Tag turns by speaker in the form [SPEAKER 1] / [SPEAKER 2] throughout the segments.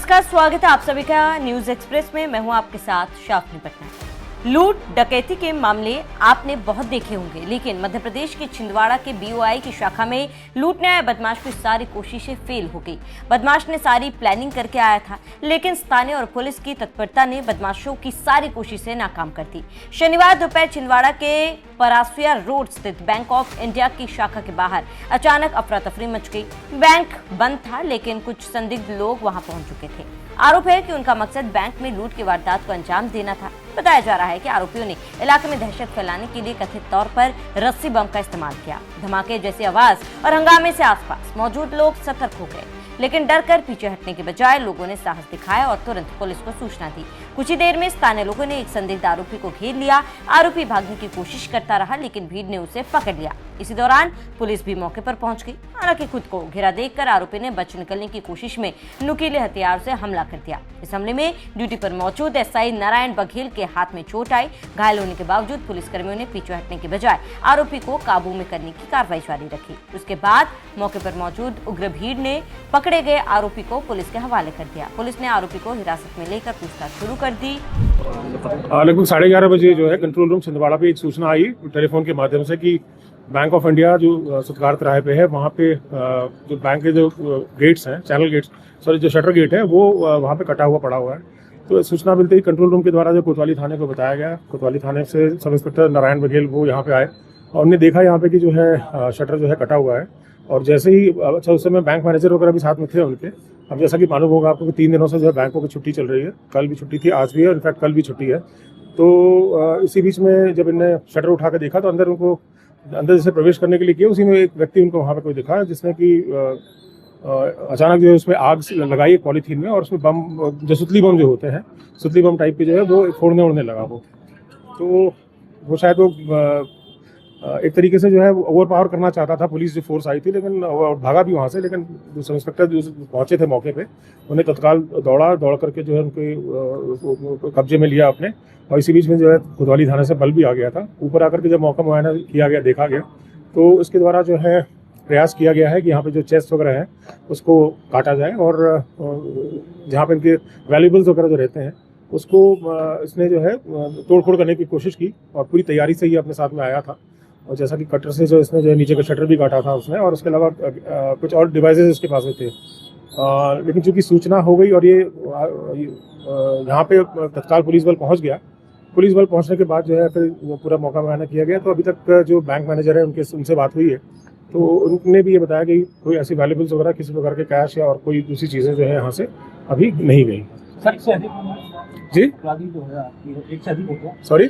[SPEAKER 1] नमस्कार, स्वागत है आप सभी का न्यूज एक्सप्रेस में। मैं हूं आपके साथ शाफनी पटना। लूट डकैती के मामले आपने बहुत देखे होंगे, लेकिन मध्य प्रदेश के छिंदवाड़ा के बीओआई की शाखा में लूटने आए बदमाश की सारी कोशिशें फेल हो गई। बदमाश ने सारी प्लानिंग करके आया था, लेकिन स्थानीय और पुलिस की तत्परता ने बदमाशों की सारी कोशिशें नाकाम कर दी। शनिवार दोपहर छिंदवाड़ा के परासिया रोड स्थित बैंक ऑफ इंडिया की शाखा के बाहर अचानक अफरा तफरी मच गई। बैंक बंद था, लेकिन कुछ संदिग्ध लोग वहां पहुंच चुके थे। आरोप है कि उनका मकसद बैंक में लूट की वारदात को अंजाम देना था। बताया जा रहा है कि आरोपियों ने इलाके में दहशत फैलाने के लिए कथित तौर पर रस्सी बम का इस्तेमाल किया। धमाके जैसी आवाज और हंगामे से आसपास मौजूद लोग सतर्क हो गए, लेकिन डर कर पीछे हटने के बजाय लोगों ने साहस दिखाया और तुरंत पुलिस को सूचना दी। कुछ ही देर में स्थानीय लोगों ने एक संदिग्ध आरोपी को घेर लिया। आरोपी भागने की कोशिश करता रहा, लेकिन भीड़ ने उसे पकड़ लिया। इसी दौरान पुलिस भी मौके पर पहुंच गई। हालांकि खुद को घेरा देखकर आरोपी ने बच निकलने की कोशिश में नुकीले हथियार से हमला कर दिया। इस हमले में ड्यूटी पर मौजूद एसआई नारायण बघेल के हाथ में चोट आई। घायल होने के बावजूद पुलिसकर्मियों ने पीछे हटने के बजाय आरोपी को काबू में करने की कार्रवाई जारी रखी। उसके बाद मौके पर मौजूद उग्र भीड़ ने पकड़े गए आरोपी को पुलिस के हवाले कर दिया। पुलिस ने आरोपी को हिरासत में लेकर पूछताछ शुरू कर दी।
[SPEAKER 2] लगभग 11:30 बजे जो है कंट्रोल रूम छिंदवाड़ा पे एक सूचना आई टेलीफोन के माध्यम से कि बैंक ऑफ इंडिया जो सतकार तिराहे पे है, वहाँ पे जो बैंक के जो गेट्स हैं, चैनल गेट्स, सॉरी जो शटर गेट है, वो वहाँ पे कटा हुआ पड़ा हुआ है। तो सूचना मिलते ही कंट्रोल रूम के द्वारा जो कोतवाली थाने को बताया गया, कोतवाली थाने से सब इंस्पेक्टर नारायण बघेल वो यहाँ पे आए और उन्हें देखा यहाँ पे कि जो है शटर जो है कटा हुआ है। और जैसे ही अच्छा, उस समय बैंक मैनेजर वगैरह भी साथ में थे उनके। अब जैसा कि मालूम होगा आपको कि 3 दिनों से जो है बैंकों की छुट्टी चल रही है। कल भी छुट्टी थी, आज भी है, इनफैक्ट कल भी छुट्टी है। तो इसी बीच में जब इन्हें शटर उठा के देखा तो अंदर जैसे प्रवेश करने के लिए किया, उसी में एक व्यक्ति उनको वहाँ पे कोई दिखा जिसने कि अचानक जो है उसमें आग लगाई पॉलीथीन में, और उसमें बम, जो सुतली बम जो होते हैं, सुतली बम टाइप के जो है वो फोड़ने उड़ने लगा वो। तो वो शायद वो एक तरीके से जो है ओवर पावर करना चाहता था पुलिस जो फोर्स आई थी, लेकिन भागा भी वहाँ से। लेकिन जो सब इंस्पेक्टर जो पहुँचे थे मौके पे, उन्हें तत्काल दौड़ करके जो है उनके कब्जे में लिया अपने। और इसी बीच में जो है कोतवाली थाने से बल भी आ गया था। ऊपर आकर के जब मौका मुआयना किया गया, देखा गया, तो इसके द्वारा जो है प्रयास किया गया है कि यहाँ पे जो चेस्ट वगैरह है उसको काटा जाए, और जहाँ पे इनके वैल्यूबल्स वगैरह जो रहते हैं उसको इसने जो है तोड़फोड़ करने की कोशिश की, और पूरी तैयारी से ही अपने साथ में आया था। और जैसा कि कटर से जो इसने जो नीचे का शटर भी काटा था उसने, और उसके अलावा कुछ और डिवाइसेस इसके पास में थे। लेकिन चूंकि सूचना हो गई और ये यहाँ पे तत्काल पुलिस बल पहुँच गया। पुलिस बल पहुँचने के बाद जो है फिर पूरा मौका मुआयना किया गया। तो अभी तक जो बैंक मैनेजर है उनसे बात हुई है, तो उन्होंने भी ये बताया कि कोई ऐसी वैल्यूबल्स वगैरह, किसी प्रकार के कैश या और कोई दूसरी चीज़ें जो है यहाँ से अभी नहीं गई। जी,
[SPEAKER 3] एक से अधिक हो गया।
[SPEAKER 2] सॉरी,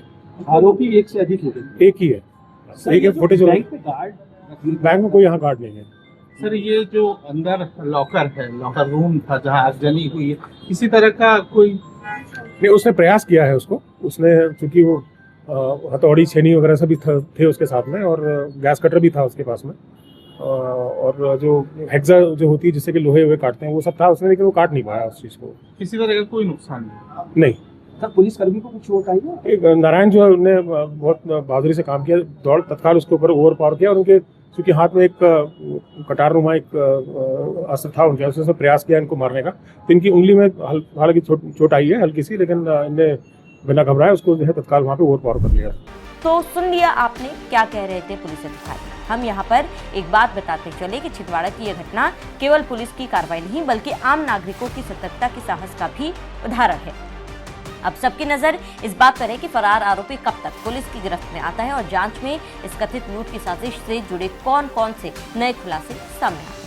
[SPEAKER 3] आरोपी एक से अधिक हो गए।
[SPEAKER 2] एक ही है, एक फुटेज। बैंक में कोई यहाँ गार्ड नहीं है
[SPEAKER 3] सर। ये जो अंदर लॉकर है, लॉकर रूम था जहाँ आगजनी हुई है, किसी तरह का कोई
[SPEAKER 2] नहीं, उसने प्रयास किया है उसको। उसने चूंकि वो हथौड़ी, छेनी वगैरह सभी थे उसके साथ में, और गैस कटर भी था उसके पास में, और जो हेक्सा जो होती है जिससे कि लोहे हुए काटते हैं वो सब था उसने, लेकिन वो काट नहीं पाया उस चीज़ को।
[SPEAKER 3] किसी तरह का कोई नुकसान नहीं।
[SPEAKER 2] सर,
[SPEAKER 3] पुलिसकर्मी को कुछ चोट आई है?
[SPEAKER 2] नारायण जो है उन्होंने बहुत बहादुरी से काम किया, दौड़ तत्काल उसके ऊपर ओवर पावर किया, और उनके क्योंकि हाथ में एक कटार नुमा एक अस्त्र था उनके, उसने प्रयास किया इनको मारने का। तो इनकी उंगली में हालांकि चोट आई है हल्की सी, लेकिन इनने बिना घबराए उसको जो है तत्काल वहाँ पे ओवर पावर कर लिया।
[SPEAKER 1] तो सुन लिया आपने क्या कह रहे थे पुलिस अधिकारी। हम यहाँ पर एक बात बताते चले कि छिंदवाड़ा की यह घटना केवल पुलिस की कार्रवाई नहीं, बल्कि आम नागरिकों की सतर्कता की साहस का भी उदाहरण है। अब सबकी नजर इस बात पर है कि फरार आरोपी कब तक पुलिस की गिरफ्त में आता है, और जांच में इस कथित लूट की साजिश से जुड़े कौन कौन से नए खुलासे सामने आते हैं।